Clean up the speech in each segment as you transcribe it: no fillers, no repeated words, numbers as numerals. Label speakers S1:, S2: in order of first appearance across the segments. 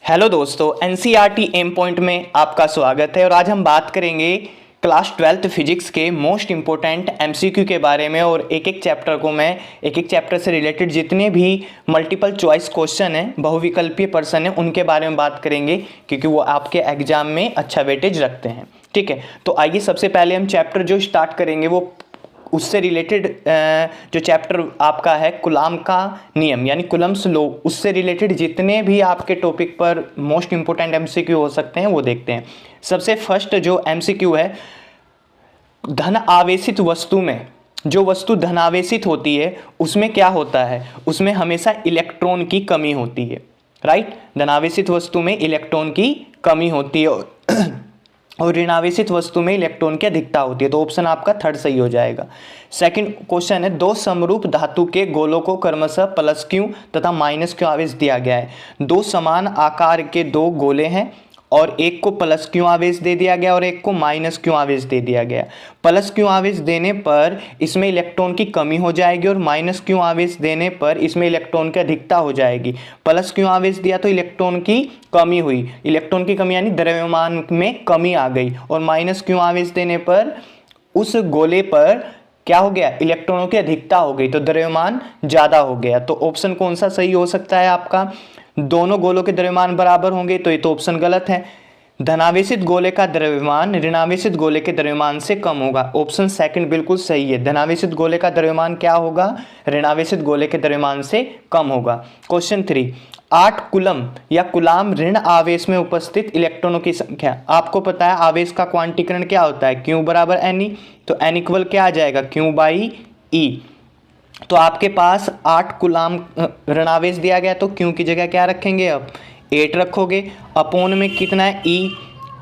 S1: Hello दोस्तों, NCERT M point में आपका स्वागत है। और आज हम बात करेंगे क्लास 12th फिजिक्स के मोस्ट इंपॉर्टेंट एमसीक्यू के बारे में। और एक एक चैप्टर से रिलेटेड जितने भी मल्टीपल चॉइस क्वेश्चन हैं, बहुविकल्पीय प्रश्न हैं, उनके बारे में बात करेंगे क्योंकि वो आपके एग्जाम में अच्छा वेटेज रखते हैं। ठीक है, तो आइए सबसे पहले हम चैप्टर जो स्टार्ट करेंगे वो उससे रिलेटेड जो चैप्टर आपका है कूलॉम का नियम यानी कूलम्स लॉ, उससे रिलेटेड जितने भी आपके टॉपिक पर मोस्ट इंपोर्टेंट एमसीक्यू हो सकते हैं वो देखते हैं। सबसे फर्स्ट जो एमसीक्यू है, धन आवेशित वस्तु में जो वस्तु धनावेशित होती है उसमें क्या होता है, उसमें हमेशा इलेक्ट्रॉन की कमी होती है। राइट, धनावेशित वस्तु में इलेक्ट्रॉन की कमी होती है और ऋणावेशित वस्तु में इलेक्ट्रॉन की अधिकता होती है। तो ऑप्शन आपका थर्ड सही हो जाएगा। सेकंड क्वेश्चन है, दो समरूप धातु के गोलों को क्रमशः प्लस क्यू तथा माइनस क्यू आवेश दिया गया है। दो समान आकार के दो गोले हैं और एक को प्लस क्यू आवेश दे दिया गया और एक को माइनस क्यू आवेश दे दिया गया। प्लस क्यू आवेश देने पर इसमें इलेक्ट्रॉन की कमी हो जाएगी और माइनस क्यू आवेश देने पर इसमें इलेक्ट्रॉन की अधिकता हो जाएगी। प्लस क्यू आवेश दिया तो इलेक्ट्रॉन की कमी हुई, इलेक्ट्रॉन की कमी यानी द्रव्यमान में कमी आ गई। और माइनस क्यू आवेश देने पर उस गोले पर क्या हो गया, इलेक्ट्रॉनों की अधिकता हो गई, तो द्रव्यमान ज़्यादा हो गया। तो ऑप्शन कौन सा सही हो सकता है आपका, दोनों गोलों के द्रव्यमान बराबर होंगे, तो ये तो ऑप्शन गलत है। धनावेशित गोले का द्रव्यमान ऋणावेशित गोले के द्रव्यमान से कम होगा, ऑप्शन सेकंड बिल्कुल सही है। धनावेशित गोले का द्रव्यमान क्या होगा, ऋणावेशित गोले के द्रव्यमान से कम होगा। क्वेश्चन 3, 8 कूलम या कूलाम ऋण आवेश में उपस्थित इलेक्ट्रॉनों की संख्या। आपको पता है आवेश का क्वांटीकरण क्या होता है, Q बराबर Ne, तो N इक्वल क्या आ जाएगा, Q बाई E। तो आपके पास 8 कूलाम ऋणावेश दिया गया तो Q की जगह क्या रखेंगे, अब 8 रखोगे। अपोन में कितना है,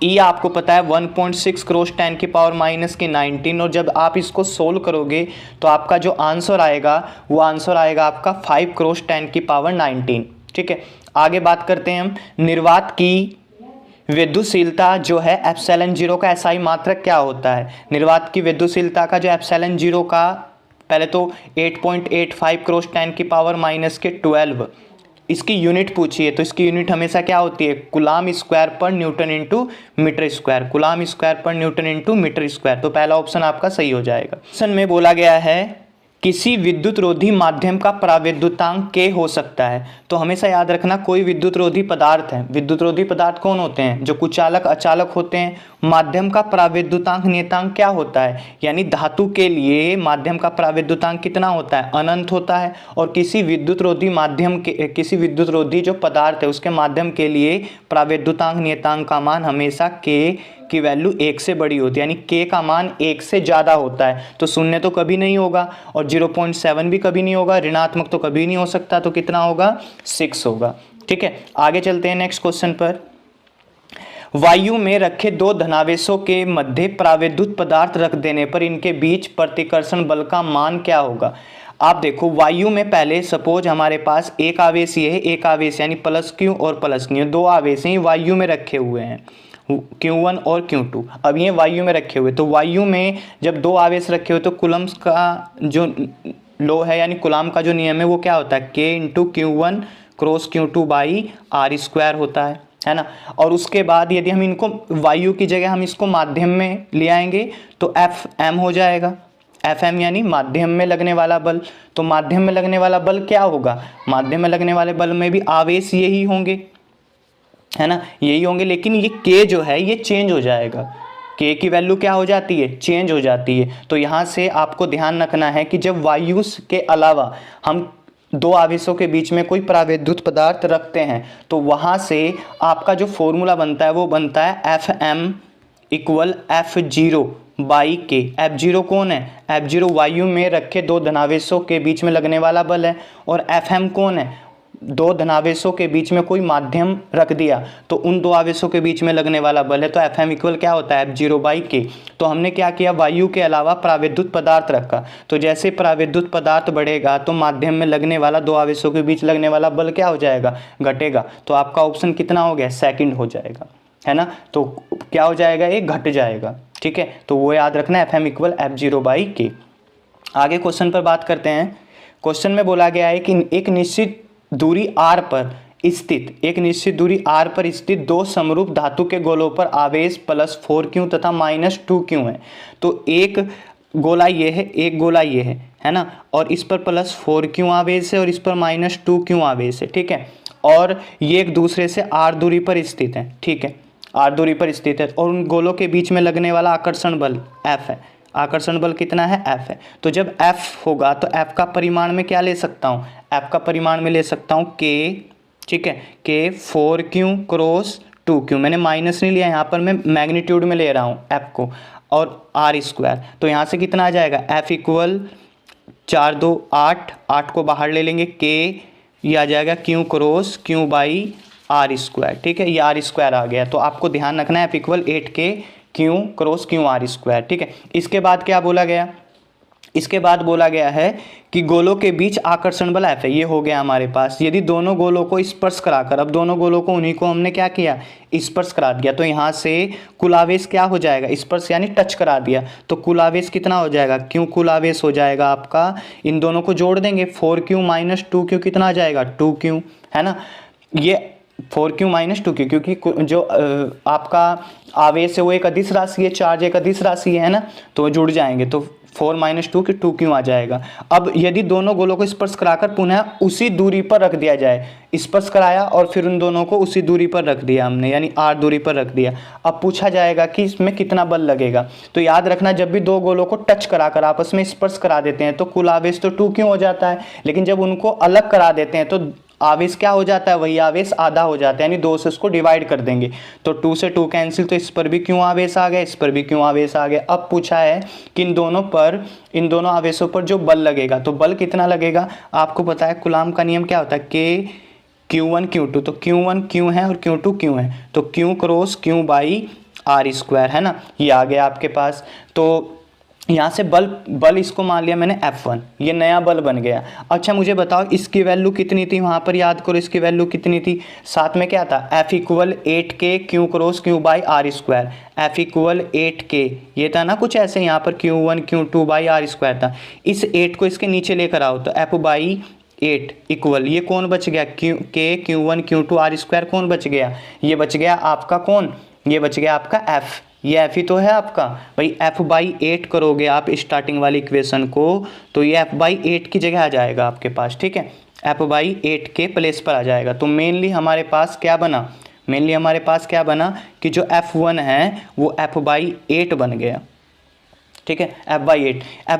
S1: E आपको पता है 1.6 क्रॉस 10 की पावर माइनस की 19। और जब आप इसको सोल्व करोगे तो आपका जो आंसर आएगा वो आंसर आएगा आपका 5 क्रॉस 10 की पावर 19। ठीक है, आगे बात करते हैं हम। निर्वात की विद्युतशीलता जो है एप्सिलॉन 0 का एसआई मात्रक क्या होता है। निर्वात की विद्युतशीलता का जो एप्सिलॉन 0 का, पहले तो 8.85 क्रॉस 10 की पावर माइनस के 12 इसकी यूनिट पूछी है, तो इसकी यूनिट हमेशा क्या होती है, coulomb square per newton into metre square, coulomb square per newton into metre square. तो पहला ऑप्शन आपका सही हो जाएगा। ऑप्शन में बोला गया है किसी विद्युत रोधी माध्यम का प्राविद्युतांक K हो सकता है। तो हमेशा याद रखना, कोई विद्युत रोधी पदार्थ है, विद्युत रोधी पदार्थ कौन होते हैं, जो कुचालक अचालक होते हैं। माध्यम का प्राविद्युतांक नियतांक क्या होता है, यानी धातु के लिए माध्यम का प्राविद्युतांक कितना होता है, अनंत होता है। और किसी विद्युत रोधी माध्यम के, किसी विद्युत रोधी जो पदार्थ है उसके माध्यम के लिए प्राविद्युतांक नियतांक का मान हमेशा K की वैल्यू 1 से बड़ी होती है, यानी K का मान 1 से ज़्यादा होता है। तो शून्य तो कभी नहीं होगा और 0.7 भी कभी नहीं होगा, ऋणात्मक तो कभी नहीं हो सकता, तो कितना होगा, 6 होगा। ठीक है, आगे चलते हैं नेक्स्ट क्वेश्चन पर। वायु में रखे दो धनावेशों के मध्य प्राविद्युत पदार्थ रख देने पर इनके बीच प्रतिकर्षण बल का मान क्या होगा। आप देखो, वायु में पहले सपोज हमारे पास एक आवेश ये है, एक आवेश यानी प्लस Q और प्लस Q, दो आवेश हैं वायु में रखे हुए हैं, Q1 और Q2। अब ये वायु में रखे हुए, तो वायु में जब दो आवेश रखे हुए तो कूलम्स का जो लॉ है यानी कूलॉम का जो नियम है वो क्या होता है, K into Q1 cross Q2 by R square होता है ना। और उसके बाद यदि हम इनको वायु की जगह हम इसको माध्यम में ले आएंगे तो Fm हो जाएगा, Fm यानी माध्यम में लगने वाला बल। तो माध्यम में लगने वाला बल क्या होगा, माध्यम में लगने वाले बल में भी आवेश यही होंगे, है ना, यही होंगे, लेकिन ये K जो है ये चेंज हो जाएगा, K की वैल्यू क्या हो जाती है, चेंज हो जाती है। तो यहाँ से आपको ध्यान रखना है कि जब वायु के अलावा हम दो आवेशों के बीच में कोई प्राविद्युत पदार्थ रखते हैं तो वहाँ से आपका जो फॉर्मूला बनता है वो बनता है Fm equal F0 by K। F0 कौन है, F0 वायु में रखे दो धनावेशों के बीच में लगने वाला बल है, और Fm कौन है, दो धनावेशों के बीच में कोई माध्यम रख दिया तो उन दो आवेशों के बीच में लगने वाला बल है। तो Fm इक्वल क्या होता है, F0 बाई K। तो हमने क्या किया, वायु के अलावा प्राविद्युत पदार्थ रखा, तो जैसे प्राविद्युत पदार्थ बढ़ेगा तो माध्यम में लगने वाला, दो आवेशों के बीच लगने वाला बल क्या हो जाएगा, घटेगा। तो आपका ऑप्शन कितना हो गया, सेकंड हो जाएगा, है ना। तो क्या हो जाएगा, ये घट जाएगा। ठीक है, तो वो याद रखना है, Fm equal F0 by K। आगे क्वेश्चन पर बात करते हैं। क्वेश्चन में बोला गया है कि एक निश्चित दूरी r पर स्थित एक निश्चित दूरी r पर स्थित दो समरूप धातु के गोलों पर आवेश +4q तथा -2q है। तो एक गोला ये है, एक गोला ये है ना, और इस पर +4q आवेश है और इस पर -2q आवेश है, ठीक है। और ये एक दूसरे से r दूरी पर स्थित है, ठीक है, r दूरी पर स्थित है, और उन गोलों के बीच में लगने वाला आकर्षण बल F है। आकर्षण बल कितना है? F है। तो जब F होगा तो F का परिमाण में क्या ले सकता हूँ? F का परिमाण में ले सकता हूँ K, ठीक है, K 4q क्रॉस 2q। मैंने माइनस नहीं लिया, यहाँ पर मैं मैग्नीट्यूड में ले रहा हूँ F को, और R स्क्वायर। तो यहाँ से कितना आ जाएगा? F इक्वल 4 2 8, 8 को बाहर ले लेंगे, K ये आ जाएगा Q cross Q by R square, ठीक है, ये R स्क्वायर आ गया। तो आपको ध्यान रखना है F equal 8K Q cross Q R square, ठीक है। इसके बाद क्या बोला गया? इसके बाद बोला गया है कि गोलों के बीच आकर्षण बल F है। ये हो गया हमारे पास। यदि दोनों गोलों को स्पर्श कराकर, अब दोनों गोलों को उन्हीं को हमने क्या किया? स्पर्श करा दिया। तो यहाँ से कुल आवेश क्या हो जाएगा? स्पर्श यानी टच करा दिया, तो कुल आवेश कितना हो जाएगा? क्यों कुल आवेश हो जाएगा आपका, इन दोनों को जोड़ देंगे, 4q माइनस 2q कितना आ जाएगा? 2q, है ना। ये 4q माइनस 2q, क्योंकि जो आपका आवेश है वो एक अदिश राशि है, चार्ज एक अदिश राशि है ना, तो जुड़ जाएंगे, तो 4 माइनस 2 की 2q आ जाएगा। अब यदि दोनों गोलों को स्पर्श कराकर पुनः उसी दूरी पर रख दिया जाए, स्पर्श कराया और फिर उन दोनों को उसी दूरी पर रख दिया हमने, यानी r दूरी पर रख दिया। अब पूछा जाएगा कि इसमें कितना बल लगेगा। तो याद रखना, जब भी दो गोलों को टच कराकर आपस में स्पर्श करा देते हैं तो कुल आवेश तो 2q हो जाता है, लेकिन जब उनको अलग करा देते हैं तो आवेश क्या हो जाता है? वही आवेश आधा हो जाता है, यानी 2 से उसको डिवाइड कर देंगे, तो 2 से 2 कैंसिल, तो इस पर भी क्यों आवेश आ गया, इस पर भी क्यों आवेश आ गया। अब पूछा है कि इन दोनों आवेशों पर जो बल लगेगा, तो बल कितना लगेगा? आपको पता है कूलाम का नियम क्या होता है? K Q1 Q2, तो Q1 Q है और Q2 Q है, तो Q cross Q by R square, है ना, ये आ गया आपके पास। तो यहाँ से बल इसको मान लिया मैंने F1, ये नया बल बन गया। अच्छा मुझे बताओ इसकी वैल्यू कितनी थी? वहाँ पर याद करो इसकी वैल्यू कितनी थी? साथ में क्या था? F equal 8K Q cross Q by R square, F equal 8K, ये था ना कुछ ऐसे, यहाँ पर Q1 Q2 by R square था। इस 8 को इसके नीचे लेकर आओ तो F बाई 8 इक्वल, ये कौन बच गया? K Q1 Q2 R square कौन बच गया? ये बच गया आपका कौन? ये बच गया आपका F। ये F ही तो है आपका भाई। F बाई 8 करोगे आप स्टार्टिंग वाली इक्वेशन को, तो ये F बाई 8 की जगह आ जाएगा आपके पास, ठीक है, F बाई 8 के प्लेस पर आ जाएगा। तो मेनली हमारे पास क्या बना? मेनली हमारे पास क्या बना कि जो F1 है वो F बाई 8 बन गया, ठीक है, F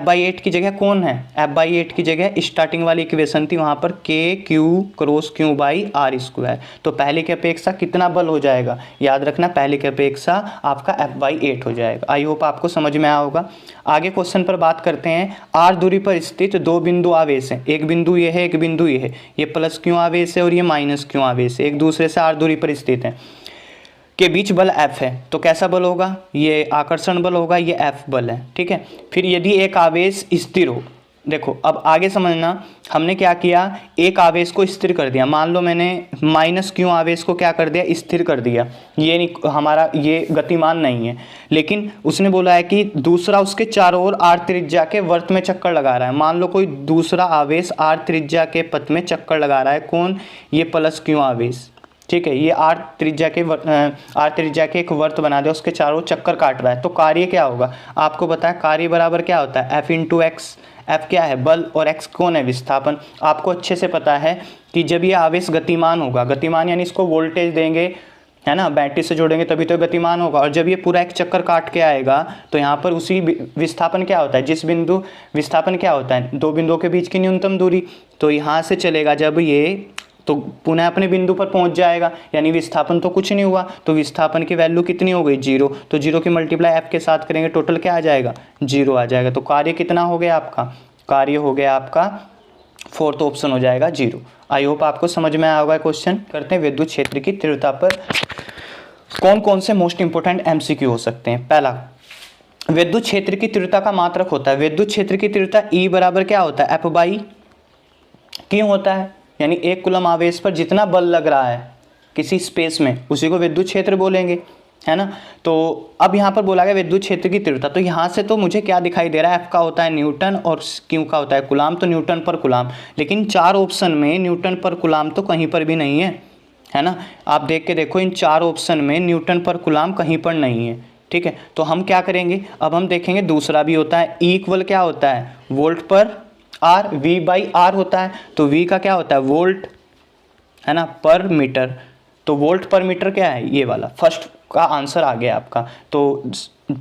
S1: बाई 8 की जगह कौन है? F बाई 8 की जगह स्टार्टिंग वाली इक्वेशन थी, वहाँ पर K Q cross Q by R square. तो पहले की अपेक्षा कितना बल हो जाएगा? याद रखना, पहले की अपेक्षा आपका F बाई 8 हो जाएगा। आई होप आपको समझ में आया होगा। आगे क्वेश्चन पर बात करते हैं। R दूरी पर स्थित दो बिंदु आवेश हैं, एक बिंदु ये है, एक बिंदु ये है, ये प्लस Q आवेश है और ये माइनस Q आवेश है, एक दूसरे से R दूरी पर स्थित है, के बीच बल F है। तो कैसा बल होगा? ये आकर्षण बल होगा, ये F बल है, ठीक है। फिर यदि एक आवेश स्थिर हो, देखो अब आगे समझना, हमने क्या किया? एक आवेश को स्थिर कर दिया। मान लो मैंने माइनस Q आवेश को क्या कर दिया? स्थिर कर दिया। ये नहीं, हमारा ये गतिमान नहीं है, लेकिन उसने बोला है कि दूसरा उसके चारों ओर R त्रिज्या के वृत्त में चक्कर लगा रहा है। मान लो कोई दूसरा आवेश R त्रिज्या के पथ में चक्कर लगा रहा है, कौन? ये प्लस Q आवेश, ठीक है, ये R त्रिज्या के एक वर्त बना दे, उसके चारों चक्कर काट रहा है। तो कार्य क्या होगा? आपको पता है कार्य बराबर क्या होता है? F into x. F क्या है? बल, और x कौन है? विस्थापन। आपको अच्छे से पता है कि जब ये आवेश गतिमान होगा, गतिमान यानी इसको वोल्टेज देंगे, है ना, बैटरी से जोड़ेंगे तभी तो गतिमान होगा, और जब ये पूरा एक चक्कर काट के आएगा तो यहाँ पर उसी विस्थापन क्या होता है? जिस बिंदु विस्थापन क्या होता है? दो बिंदुओं के बीच की न्यूनतम दूरी। तो यहाँ से चलेगा जब ये, तो पुनः अपने बिंदु पर पहुंच जाएगा, यानी विस्थापन तो कुछ नहीं हुआ, तो विस्थापन की वैल्यू कितनी हो गई? 0। तो 0 की मल्टीप्लाई F के साथ करेंगे, टोटल क्या आ जाएगा? 0 आ जाएगा। तो कार्य कितना हो गया आपका? कार्य हो गया आपका, फोर्थ ऑप्शन हो जाएगा 0। आई होप आपको समझ में आया होगा। क्वेश्चन करते हैं विद्युत क्षेत्र की तीव्रता पर कौन कौन से मोस्ट इंपोर्टेंट MCQ हो सकते हैं। पहला, विद्युत क्षेत्र की तीव्रता का मात्रक होता है। विद्युत क्षेत्र की तीव्रता E बराबर क्या होता है? F बाई क्यों होता है, यानी एक कूलम आवेश पर जितना बल लग रहा है किसी स्पेस में, उसी को विद्युत क्षेत्र बोलेंगे, है ना। तो अब यहाँ पर बोला गया विद्युत क्षेत्र की तीव्रता, तो यहाँ से तो मुझे क्या दिखाई दे रहा है? F का होता है न्यूटन और Q का होता है कूलाम, तो न्यूटन पर कूलाम। लेकिन 4 ऑप्शन में न्यूटन पर कूलाम तो कहीं पर भी नहीं है, है ना। आप देख के देखो इन 4 ऑप्शन में न्यूटन पर कूलाम कहीं पर नहीं है, ठीक है। तो हम क्या करेंगे, अब हम देखेंगे दूसरा भी होता है, E इक्वल क्या होता है, वोल्ट पर आर, V बाई आर होता है। तो V का क्या होता है, वोल्ट, है ना, पर मीटर। तो वोल्ट पर मीटर क्या है, ये वाला फर्स्ट का आंसर आ गया आपका। तो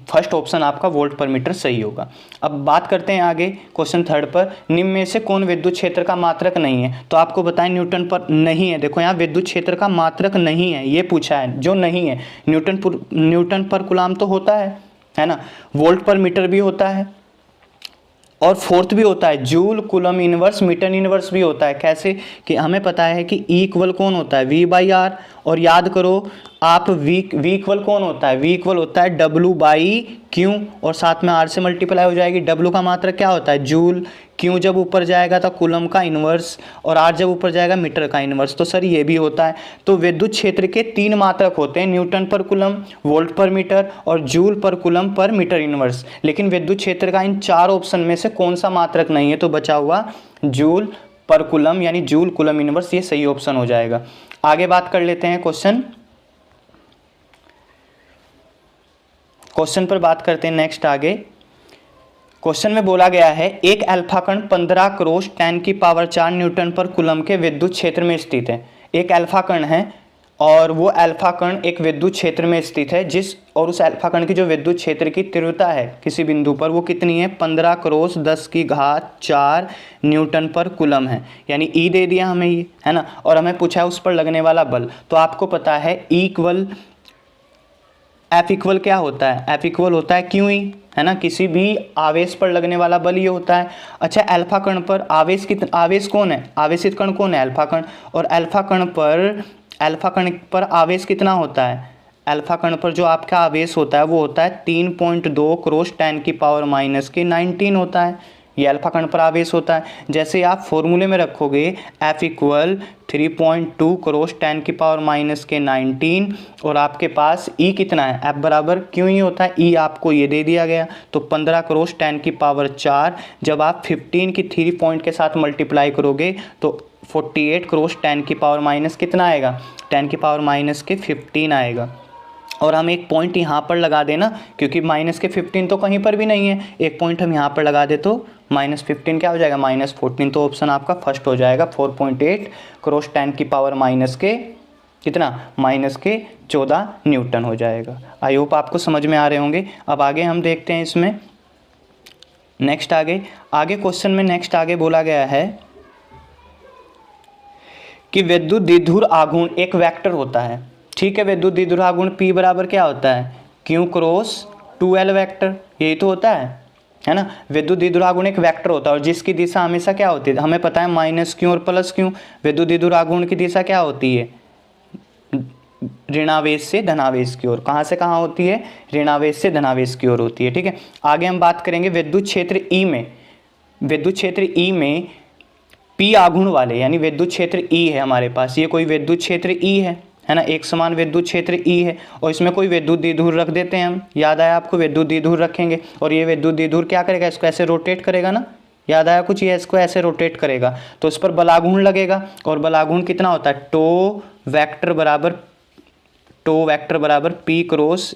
S1: फर्स्ट ऑप्शन आपका वोल्ट पर मीटर सही होगा। अब बात करते हैं आगे क्वेश्चन थर्ड पर, निम्न में से कौन विद्युत क्षेत्र का मात्रक नहीं है। तो आपको बताएं न्यूटन पर नहीं है, देखो यहाँ विद्युत क्षेत्र का मात्रक नहीं है, ये पूछा है जो नहीं है। न्यूटन पर कूलाम तो होता है ना, वोल्ट पर मीटर भी होता है, और फोर्थ भी होता है joule coulomb inverse metre inverse भी होता है। कैसे कि हमें पता है कि E इक्वल कौन होता है, V बाई आर, और याद करो आप V इक्वल कौन होता है, V इक्वल होता है W बाई Q, और साथ में R से मल्टीप्लाई हो जाएगी। W का मात्रक क्या होता है, जूल, Q जब ऊपर जाएगा तो कूलम का इन्वर्स, और R जब ऊपर जाएगा मीटर का इन्वर्स। तो सर ये भी होता है। तो विद्युत क्षेत्र के 3 मात्रक होते हैं, newton per coulomb, volt per metre और joule per coulomb per metre inverse. लेकिन विद्युत क्षेत्र का इन 4 ऑप्शन में से कौन सा मात्रक नहीं है, तो बचा हुआ जूल पर कूलम यानी जूल कूलम इन्वर्स, ये सही ऑप्शन हो जाएगा। आगे बात कर लेते हैं क्वेश्चन पर बात करते हैं नेक्स्ट आगे। क्वेश्चन में बोला गया है एक अल्फा कण 15 क्रॉस 10 की पावर 4 न्यूटन पर कूलम के विद्युत क्षेत्र में स्थित है। एक अल्फा कण है और वो अल्फा कण एक विद्युत क्षेत्र में स्थित है, और उस अल्फा कण की जो विद्युत क्षेत्र की तीव्रता है किसी बिंदु पर वो कितनी है, 15 क्रॉस 10 की घात 4 न्यूटन पर कूलम है। यानी E दे दिया हमें ये, है ना, और हमें पूछा है उस पर लगने वाला बल। तो आपको पता है F इक्वल क्या होता है, F इक्वल होता है QE, है ना, किसी भी आवेश पर लगने वाला बल ये होता है। अच्छा, अल्फा कण पर आवेश कौन है, आवेशित कण कौन है, अल्फा कण, और अल्फा कण पर आवेश कितना होता है, अल्फा कण पर जो आपका आवेश होता है वो होता है 3.2 क्रॉस 10 की पावर माइनस के 19 होता है। ये अल्फा कण पर आवेश होता है। जैसे आप फॉर्मूले में रखोगे F इक्वल 3.2 क्रॉस 10 की पावर माइनस के 19, और आपके पास E कितना है, F बराबर क्यों ही होता है, E आपको ये दे दिया गया। तो 15 क्रॉस 10 की पावर 4 जब आप 15 की 3 पॉइंट के साथ मल्टीप्लाई करोगे तो 48 क्रॉस 10 की पावर माइनस कितना आएगा, 10 की पावर माइनस के 15 आएगा। और हम एक पॉइंट यहाँ पर लगा देना, क्योंकि माइनस के 15 तो कहीं पर भी नहीं है, एक पॉइंट हम यहाँ पर लगा दे तो -15 क्या हो जाएगा, -14। तो ऑप्शन आपका फर्स्ट हो जाएगा, 4.8 क्रॉस 10 की पावर माइनस के कितना, -14 न्यूटन हो जाएगा। आई होप आपको समझ में आ रहे होंगे। अब आगे हम देखते हैं इसमें नेक्स्ट आगे क्वेश्चन में नेक्स्ट आगे बोला गया है कि विद्युत द्विध्रुव आघूर्ण एक वेक्टर होता है, ठीक है। विद्युत द्विध्रुव आघूर्ण P बराबर क्या होता है, Q क्रॉस 2L वेक्टर, यही तो होता है ना। विद्युत द्विध्रुव आघूर्ण एक वेक्टर होता है और जिसकी दिशा हमेशा क्या होती है, हमें पता है -Q और +Q। विद्युत द्विध्रुव आघूर्ण की दिशा क्या होती है, ऋणावेश से धनावेश की ओर। कहाँ से कहाँ होती है, ऋणावेश से धनावेश की ओर होती है, ठीक है। आगे हम बात करेंगे विद्युत क्षेत्र E में P आघूर्ण वाले, यानी विद्युत क्षेत्र E है हमारे पास, ये कोई विद्युत क्षेत्र E है ना, एक समान विद्युत क्षेत्र E है, और इसमें कोई विद्युत द्विध्रुव रख देते हैं हम। याद आया आपको, विद्युत द्विध्रुव रखेंगे और ये विद्युत द्विध्रुव क्या करेगा, इसको ऐसे रोटेट करेगा ना, याद आया कुछ, ये इसको ऐसे रोटेट करेगा तो इस पर बलाघूर्ण लगेगा। और बलाघूर्ण कितना होता है, टो वेक्टर बराबर P क्रॉस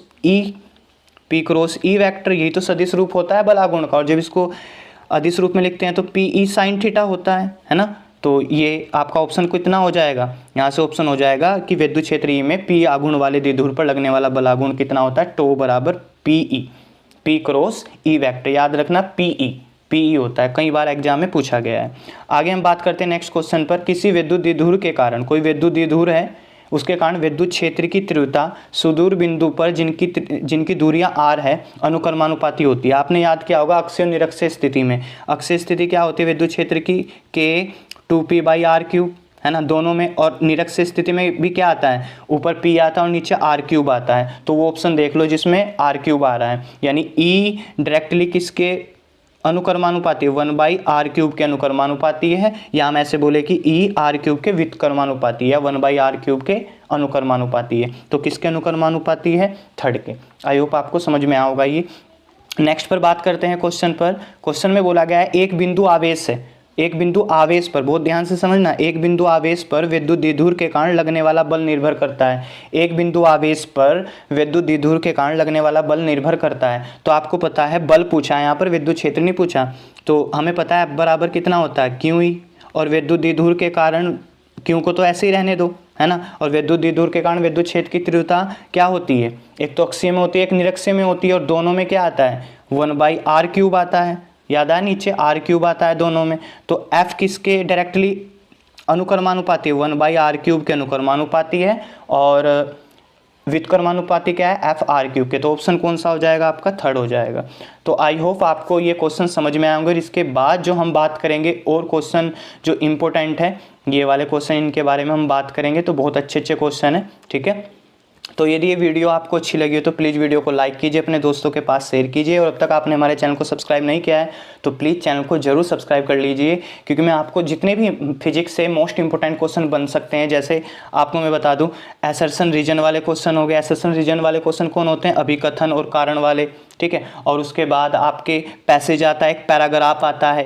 S1: E वेक्टर, यही तो सदिश रूप होता है बलाघूर्ण का। और जब इसको अदिश रूप में लिखते हैं तो PE साइन थीटा होता है ना। तो ये आपका ऑप्शन कितना हो जाएगा, यहाँ से ऑप्शन हो जाएगा कि विद्युत क्षेत्र E में P आघूर्ण वाले द्विध्रुव पर लगने वाला बलाघूर्ण कितना होता है, टो बराबर P क्रॉस E वेक्टर, याद रखना PE होता है, कई बार एग्जाम में पूछा गया है। आगे हम बात करते हैं नेक्स्ट क्वेश्चन पर, किसी विद्युत द्विध्रुव के कारण, कोई विद्युत द्विध्रुव है उसके कारण विद्युत क्षेत्र की तीव्रता सुदूर बिंदु पर जिनकी दूरियां r है अनुक्रमानुपाती होती है। आपने याद किया होगा अक्षीय और निरक्षीय स्थिति में, अक्षीय स्थिति क्या होती है विद्युत क्षेत्र की, K 2P/r3, है ना, दोनों में। और निरक्षीय स्थिति में भी क्या आता है, ऊपर P आता है और नीचे r3 आता है। तो वो ऑप्शन देख लो जिसमें r3 आ रहा है, यानी E डायरेक्टली किसके अनुक्रमानुपाती, 1/r³ के अनुक्रमानुपाती है, या हम ऐसे बोले कि E r³ के व्युत्क्रमानुपाती है, 1/r³ के अनुक्रमानुपाती है। तो किसके अनुक्रमानुपाती है, थर्ड के। आई होप आपको समझ में आओगा ये। नेक्स्ट पर बात करते हैं क्वेश्चन पर। क्वेश्चन में बोला गया है एक बिंदु आवेश है, एक बिंदु आवेश पर, बहुत ध्यान से समझना, एक बिंदु आवेश पर विद्युत द्विध्रुव के कारण लगने वाला बल निर्भर करता है। एक बिंदु आवेश पर विद्युत द्विध्रुव के कारण लगने वाला बल निर्भर करता है। तो आपको पता है बल पूछा है, यहाँ पर विद्युत क्षेत्र नहीं पूछा। तो हमें पता है F बराबर कितना होता है क्यू ई, और विद्युत द्विध्रुव के कारण क्यू को तो ऐसे ही रहने दो, है ना। और विद्युत द्विध्रुव के कारण विद्युत क्षेत्र की तीव्रता क्या होती है, एक तो अक्षीय में होती है, एक निरक्षीय में होती है, और दोनों में क्या आता है 1/r³ आता है। याद आया, नीचे r³ आता है दोनों में। तो F किसके डायरेक्टली अनुक्रमानुपाती है, 1/r³ के अनुक्रमानुपाती है, और व्युत्क्रमानुपाती क्या है F r³ के। तो ऑप्शन कौन सा हो जाएगा आपका, थर्ड हो जाएगा। तो आई होप आपको ये क्वेश्चन समझ में आएंगे। और इसके बाद जो हम बात करेंगे और क्वेश्चन जो इम्पोर्टेंट है, ये वाले क्वेश्चन, इनके बारे में हम बात करेंगे। तो बहुत अच्छे अच्छे क्वेश्चन है, ठीक है। तो यदि ये वीडियो आपको अच्छी लगी हो तो प्लीज़ वीडियो को लाइक कीजिए, अपने दोस्तों के पास शेयर कीजिए, और अब तक आपने हमारे चैनल को सब्सक्राइब नहीं किया है तो प्लीज़ चैनल को जरूर सब्सक्राइब कर लीजिए, क्योंकि मैं आपको जितने भी फिजिक्स से मोस्ट इंपॉर्टेंट क्वेश्चन बन सकते हैं, जैसे आपको मैं बता दूं एसर्शन रीजन वाले क्वेश्चन हो गए। एसर्शन रीजन वाले क्वेश्चन कौन होते हैं, अभिकथन और कारण वाले, ठीक है। और उसके बाद आपके पैसेज आता है, एक पैराग्राफ आता है,